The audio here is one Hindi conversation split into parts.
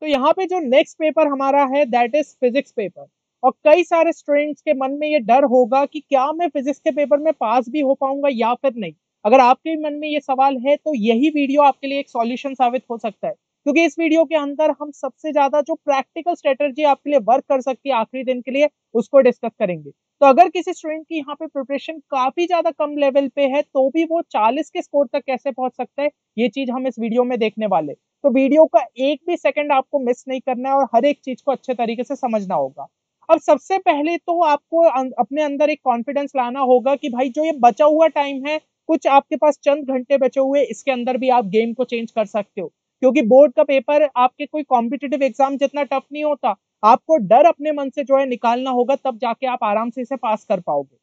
तो यहाँ पे जो नेक्स्ट पेपर हमारा है दैट इज फिजिक्स पेपर। और कई सारे स्टूडेंट्स के मन में ये डर होगा कि क्या मैं फिजिक्स के पेपर में पास भी हो पाऊंगा या फिर नहीं। अगर आपके मन में ये सवाल है तो यही वीडियो आपके लिए एक सॉल्यूशन साबित हो सकता है, क्योंकि इस वीडियो के अंदर हम सबसे ज्यादा जो प्रैक्टिकल स्ट्रेटेजी आपके लिए वर्क कर सकती है आखिरी दिन के लिए उसको डिस्कस करेंगे। तो अगर किसी स्टूडेंट की यहाँ पे प्रिपरेशन काफी ज्यादा कम लेवल पे है तो भी वो 40 के स्कोर तक कैसे पहुंच सकता है, ये चीज हम इस वीडियो में देखने वाले। तो वीडियो का एक भी सेकंड आपको मिस नहीं करना है और हर एक चीज को अच्छे तरीके से समझना होगा। अब सबसे पहले तो आपको अपने अंदर एक कॉन्फिडेंस लाना होगा कि भाई जो ये बचा हुआ टाइम है, कुछ आपके पास चंद घंटे बचे हुए, इसके अंदर भी आप गेम को चेंज कर सकते हो। क्योंकि बोर्ड का पेपर आपके कोई कॉम्पिटिटिव एग्जाम जितना टफ नहीं होता। आपको डर अपने मन से जो है निकालना होगा, तब जाके आप आराम से इसे पास कर पाओगे।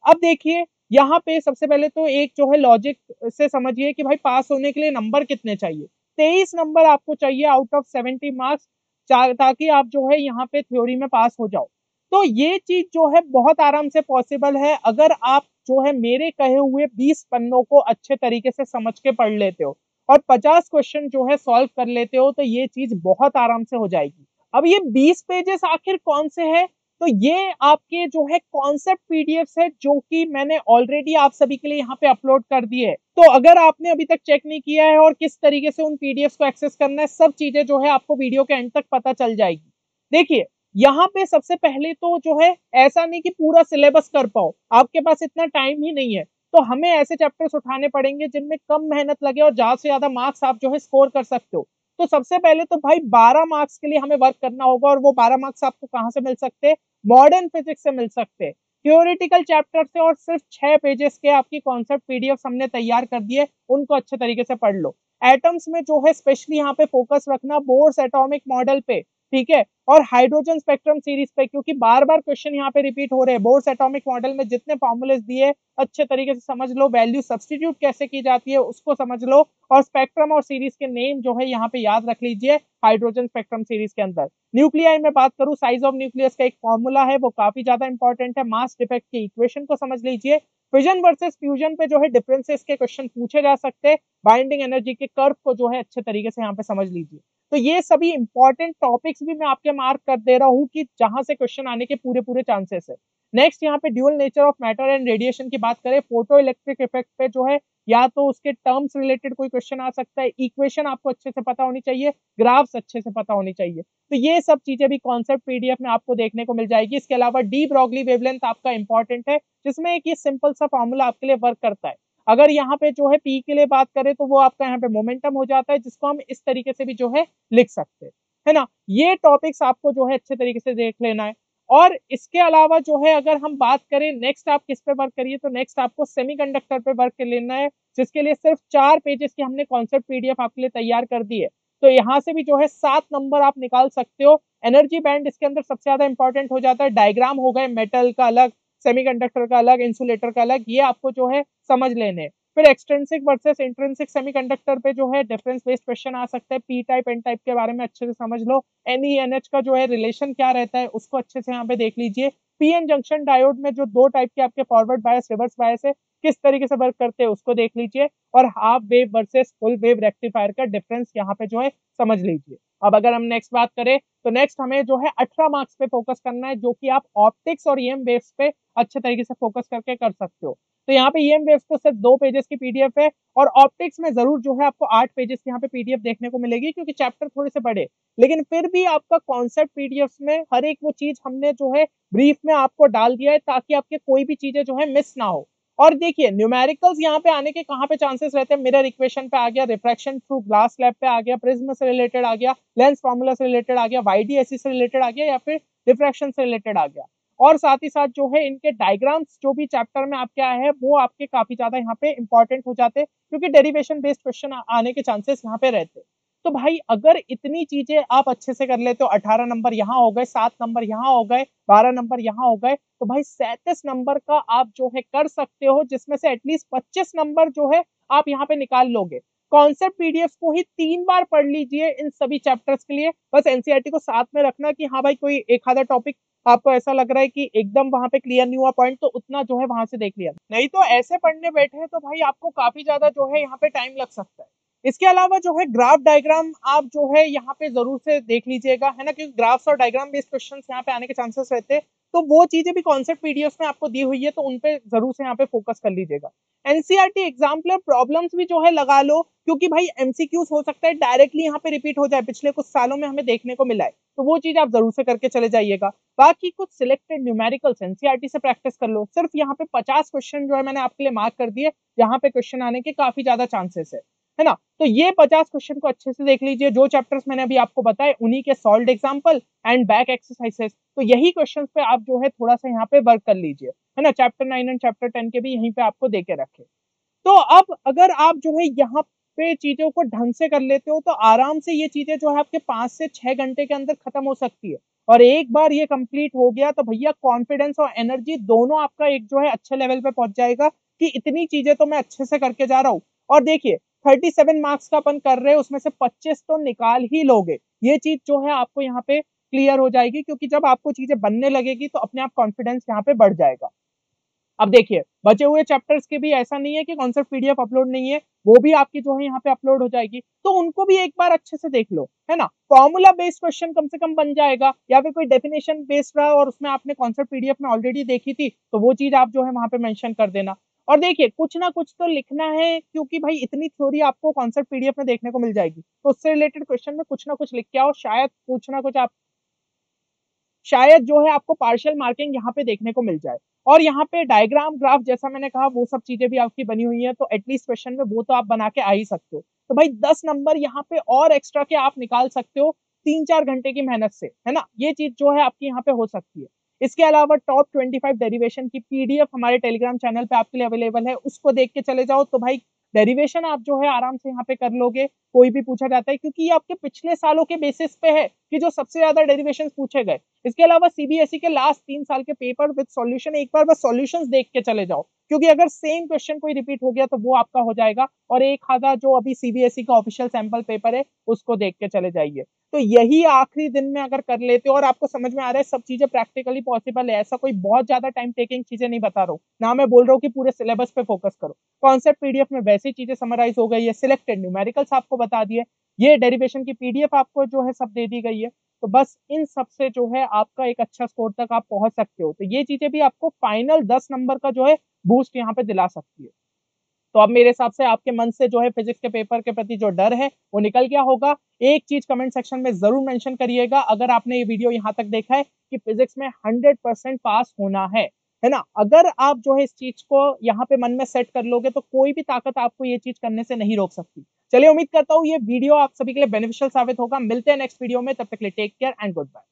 अब देखिए, यहाँ पे सबसे पहले तो एक जो है लॉजिक से समझिए कि भाई पास होने के लिए नंबर कितने चाहिए। 23 नंबर आपको चाहिए आउट ऑफ 70 मार्क्स, ताकि आप जो है यहाँ पे थ्योरी में पास हो जाओ। तो ये चीज जो है बहुत आराम से पॉसिबल है अगर आप जो है मेरे कहे हुए 20 पन्नों को अच्छे तरीके से समझ के पढ़ लेते हो और 50 क्वेश्चन जो है सॉल्व कर लेते हो, तो ये चीज बहुत आराम से हो जाएगी। अब ये 20 पेजेस आखिर कौन से हैं? तो ये आपके जो है कॉन्सेप्ट पीडीएफ है जो कि मैंने ऑलरेडी आप सभी के लिए यहाँ पे अपलोड कर दिए है। तो अगर आपने अभी तक चेक नहीं किया है और किस तरीके से उन पीडीएफ को एक्सेस करना है, सब चीजें जो है आपको वीडियो के एंड तक पता चल जाएगी। देखिए, यहाँ पे सबसे पहले तो जो है ऐसा नहीं कि पूरा सिलेबस कर पाओ, आपके पास इतना टाइम ही नहीं है। तो हमें ऐसे चैप्टर्स उठाने पड़ेंगे जिनमें कम मेहनत लगे और ज्यादा से ज्यादा मार्क्स आप जो है स्कोर कर सकते हो। तो सबसे पहले तो भाई 12 मार्क्स के लिए हमें वर्क करना होगा, और वो 12 मार्क्स आपको कहाँ से मिल सकते हैं? मॉडर्न फिजिक्स से मिल सकते हैं। थ्योरेटिकल चैप्टर से, और सिर्फ 6 पेजेस के आपकी कॉन्सेप्ट पीडीएफ हमने तैयार कर दिए, उनको अच्छे तरीके से पढ़ लो। एटम्स में जो है स्पेशली यहाँ पे फोकस रखना बोर्स एटॉमिक मॉडल पे, ठीक है, और हाइड्रोजन स्पेक्ट्रम सीरीज पे, क्योंकि बार बार क्वेश्चन यहाँ पे रिपीट हो रहे हैं। बोर्स एटॉमिक मॉडल में जितने फॉर्मूलेस दिए अच्छे तरीके से समझ लो, वैल्यू सब्सटीट्यूट कैसे की जाती है उसको समझ लो, और स्पेक्ट्रम और सीरीज के नेम जो है यहाँ पे याद रख लीजिए। हाइड्रोजन स्पेक्ट्रम सीरीज के अंदर न्यूक्लियाई में बात करूं, साइज ऑफ न्यूक्लियस का एक फॉर्मूला है, वो काफी ज्यादा इंपॉर्टेंट है। मास डिफेक्ट की इक्वेशन को समझ लीजिए। फिजन वर्सेस फ्यूजन पे जो है डिफरेंसेस के क्वेश्चन पूछे जा सकते हैं। बाइंडिंग एनर्जी के कर्व को जो है अच्छे तरीके से यहाँ पे समझ लीजिए। तो ये सभी इंपॉर्टेंट टॉपिक्स भी मैं आपके मार्क कर दे रहा हूँ कि जहां से क्वेश्चन आने के पूरे पूरे चांसेस है। नेक्स्ट यहाँ पे dual nature of matter and radiation की बात करें, फोटो इलेक्ट्रिक इफेक्ट पे जो है या तो उसके टर्म्स रिलेटेड कोई क्वेश्चन आ सकता है, इक्वेशन आपको अच्छे से पता होनी चाहिए, ग्राफ्स अच्छे से पता होनी चाहिए। तो ये सब चीजें भी कॉन्सेप्ट पीडीएफ में आपको देखने को मिल जाएगी। इसके अलावा डी ब्रॉगली वेवलेंथ आपका इंपॉर्टेंट है, जिसमें एक ये सिंपल सा फॉर्मूला आपके लिए वर्क करता है। अगर यहाँ पे जो है पी के लिए बात करें तो वो आपका यहाँ पे मोमेंटम हो जाता है, जिसको हम इस तरीके से भी जो है लिख सकते हैं, है ना। ये टॉपिक्स आपको जो है अच्छे तरीके से देख लेना है। और इसके अलावा जो है अगर हम बात करें नेक्स्ट आप किस पे वर्क करिए, तो नेक्स्ट आपको सेमीकंडक्टर पे वर्क कर लेना है, जिसके लिए सिर्फ 4 पेजेस की हमने कॉन्सेप्ट पीडीएफ आपके लिए तैयार कर दी है। तो यहाँ से भी जो है 7 नंबर आप निकाल सकते हो। एनर्जी बैंड इसके अंदर सबसे ज्यादा इंपॉर्टेंट हो जाता है। डायग्राम हो गए, मेटल का अलग, सेमीकंडक्टर का अलग, इंसुलेटर का अलग, ये आपको जो है समझ लेने। फिर एक्सट्रिंसिक वर्सेस इंट्रिंसिक सेमीकंडक्टर पे जो है डिफरेंस बेस्ड क्वेश्चन आ सकता है। पी टाइप एन टाइप के बारे में अच्छे से समझ लो। एनईएनएच का जो है रिलेशन क्या रहता है उसको अच्छे से यहाँ पे देख लीजिए। पीएन जंक्शन डायोड में जो 2 टाइप के आपके फॉरवर्ड बायस रिवर्स बायस है, किस तरीके से वर्क करते हैं उसको देख लीजिए। और half wave versus full wave rectifier का डिफरेंस यहाँ पे जो है समझ लीजिए। अब अगर हम नेक्स्ट बात करें तो नेक्स्ट हमें जो है 18 मार्क्स पे फोकस करना है, जो कि आप ऑप्टिक्स और ईएम वेव्स पे अच्छे तरीके से फोकस करके कर सकते हो। तो यहाँ पे ईएम वेव्स तो सिर्फ 2 पेजेस की पीडीएफ है, और ऑप्टिक्स में जरूर जो है आपको 8 पेजेस की यहाँ पे पीडीएफ देखने को मिलेगी, क्योंकि चैप्टर थोड़े से बड़े। लेकिन फिर भी आपका कॉन्सेप्ट पीडीएफ में हर एक वो चीज हमने जो है ब्रीफ में आपको डाल दिया है, ताकि आपके कोई भी चीजें जो है मिस ना हो। और देखिए, न्यूमेरिकल्स यहाँ पे आने के कहाँ पे चांसेस रहते हैं? मिरर इक्वेशन पे आ गया, रिफ्रैक्शन थ्रू ग्लास स्लैब पे आ गया, प्रिज्म से रिलेटेड आ गया, लेंस फार्मूला से रिलेटेड आ गया, वाईडीएससी से रिलेटेड आ गया, या फिर रिफ्रैक्शन से रिलेटेड आ गया। और साथ ही साथ जो है इनके डायग्राम्स जो भी चैप्टर में आपके आए हैं वो आपके काफी ज्यादा यहाँ पे इंपॉर्टेंट हो जाते हैं, क्योंकि डेरिवेशन बेस्ड क्वेश्चन आने के चांसेस यहाँ पे रहते हैं। तो भाई अगर इतनी चीजें आप अच्छे से कर लेते हो, 18 नंबर यहाँ हो गए, 7 नंबर यहाँ हो गए, 12 नंबर यहाँ हो गए, तो भाई 37 नंबर का आप जो है कर सकते हो, जिसमें से एटलीस्ट 25 नंबर जो है आप यहाँ पे निकाल लोगे। कॉन्सेप्ट पीडीएफ को ही 3 बार पढ़ लीजिए इन सभी चैप्टर्स के लिए। बस एनसीईआरटी को साथ में रखना कि हाँ भाई कोई एक आधा टॉपिक आपको ऐसा लग रहा है कि एकदम वहां पे क्लियर नहीं हुआ पॉइंट, तो उतना जो है वहां से देख लिया, नहीं तो ऐसे पढ़ने बैठे तो भाई आपको काफी ज्यादा जो है यहाँ पे टाइम लग सकता है। इसके अलावा जो है ग्राफ डायग्राम आप जो है यहाँ पे जरूर से देख लीजिएगा, है ना, क्योंकि ग्राफ्स और डायग्राम बेस्ड क्वेश्चंस यहाँ पे आने के चांसेस रहते हैं। तो वो चीजें भी कॉन्सेप्ट पीडीएफ में आपको दी हुई है, तो उन पे जरूर से यहाँ पे फोकस कर लीजिएगा। एनसीईआरटी एग्जाम्पलर प्रॉब्लम्स भी जो है लगा लो, क्योंकि भाई एमसीक्यूज हो सकता है डायरेक्टली यहाँ पे रिपीट हो जाए, पिछले कुछ सालों में हमें देखने को मिला है, तो वो चीज आप जरूर से करके चले जाइएगा। बाकी कुछ सिलेक्टेड न्यूमेरिकल्स एनसीईआरटी से प्रैक्टिस कर लो। सिर्फ यहाँ पे 50 क्वेश्चन जो है मैंने आपके लिए मार्क कर दिए, जहाँ पे क्वेश्चन आने के काफी ज्यादा चांसेस है ना। तो ये 50 क्वेश्चन को अच्छे से देख लीजिए। जो चैप्टर्स मैंने अभी आपको बताए उन्हीं के solved example and back exercises, तो यही क्वेश्चंस पे आप जो है थोड़ा सा यहाँ पे वर्क कर लीजिए, है ना। चैप्टर 9 एंड चैप्टर 10 के भी यहीं पे आपको दे के रखे। तो अब अगर आप जो है यहाँ पे चीजों को ढंग से कर लेते हो, तो आराम से ये चीजें जो है आपके 5 से 6 घंटे के अंदर खत्म हो सकती है। और एक बार ये कंप्लीट हो गया तो भैया कॉन्फिडेंस और एनर्जी दोनों आपका एक जो है अच्छे लेवल पे पहुंच जाएगा कि इतनी चीजें तो मैं अच्छे से करके जा रहा हूँ। और देखिए 37 मार्क्स का अपन कर रहे हैं, उसमें से 25 तो निकाल ही लोगे। ये चीज जो है आपको यहाँ पे क्लियर हो जाएगी, क्योंकि जब आपको चीजें बनने लगेगी तो अपने आप कॉन्फिडेंस यहाँ पे बढ़ जाएगा। अब देखिए बचे हुए चैप्टर्स के भी ऐसा नहीं है कि कॉन्सेप्ट पीडीएफ अपलोड नहीं है, वो भी आपकी जो है यहाँ पे अपलोड हो जाएगी, तो उनको भी एक बार अच्छे से देख लो, है ना। फॉर्मूला बेस्ड क्वेश्चन कम से कम बन जाएगा, या फिर कोई डेफिनेशन बेस्ड रहा और उसमें आपने कॉन्सेप्ट पीडीएफ में ऑलरेडी देखी थी, तो वो चीज आप जो है वहां पे मेंशन कर देना। और देखिए कुछ ना कुछ तो लिखना है, क्योंकि भाई इतनी थ्योरी आपको कॉन्सेप्ट पीडीएफ में देखने को मिल जाएगी, तो उससे रिलेटेड क्वेश्चन में कुछ ना कुछ लिख के आओ, शायद कुछ ना कुछ आप शायद जो है आपको पार्शियल मार्किंग यहाँ पे देखने को मिल जाए। और यहाँ पे डायग्राम ग्राफ जैसा मैंने कहा वो सब चीजें भी आपकी बनी हुई है, तो एटलीस्ट क्वेश्चन में वो तो आप बना के आ ही सकते हो। तो भाई 10 नंबर यहाँ पे और एक्स्ट्रा के आप निकाल सकते हो 3-4 घंटे की मेहनत से, है ना। ये चीज जो है आपकी यहाँ पे हो सकती है। इसके अलावा टॉप 25 डेरिवेशन की पीडीएफ हमारे टेलीग्राम चैनल पे आपके लिए अवेलेबल है, उसको देख के चले जाओ, तो भाई डेरिवेशन आप जो है आराम से यहाँ पे कर लोगे। कोई भी पूछा जाता है, क्योंकि ये आपके पिछले सालों के बेसिस पे है कि जो सबसे ज्यादा डेरिवेशन पूछे गए। इसके अलावा सीबीएसई के लास्ट 3 साल के पेपर विद सॉल्यूशन एक बार बस सॉल्यूशंस देख के चले जाओ, क्योंकि अगर सेम क्वेश्चन कोई रिपीट हो गया तो वो आपका हो जाएगा। और एक आधा जो अभी सीबीएसई का ऑफिशियल सैंपल पेपर है उसको देख के चले जाइए। तो यही आखिरी दिन में अगर कर लेते हो और आपको समझ में आ रहा है सब चीजें प्रैक्टिकली पॉसिबल है, ऐसा कोई बहुत ज्यादा टाइम टेकिंग चीजें नहीं बता रहा हूँ ना, मैं बोल रहा हूँ कि पूरे सिलेबस पे फोकस करो। कॉन्सेप्ट पीडीएफ में वैसी चीजें समराइज हो गई है, सिलेक्टेड न्यूमेरिकल्स आपको बता दिए, ये डेरिवेशन की पीडीएफ आपको जो है सब दे दी गई है। तो बस इन सब से जो है आपका एक अच्छा स्कोर तक आप पहुंच सकते हो। तो ये चीजें भी आपको फाइनल 10 नंबर का जो है बूस्ट यहाँ पे दिला सकती है। तो अब मेरे हिसाब से आपके मन से जो है फिजिक्स के पेपर के प्रति जो डर है वो निकल गया होगा। एक चीज कमेंट सेक्शन में जरूर मेंशन करिएगा, अगर आपने ये वीडियो यहाँ तक देखा है, कि फिजिक्स में 100% पास होना है ना। अगर आप जो है इस चीज को यहाँ पे मन में सेट कर लोगे तो कोई भी ताकत आपको ये चीज करने से नहीं रोक सकती। चलिए उम्मीद करता हूँ ये वीडियो आप सभी के लिए बेनिफिशियल साबित होगा। मिलते हैं नेक्स्ट वीडियो में, तब तक के लिए take care and good bye.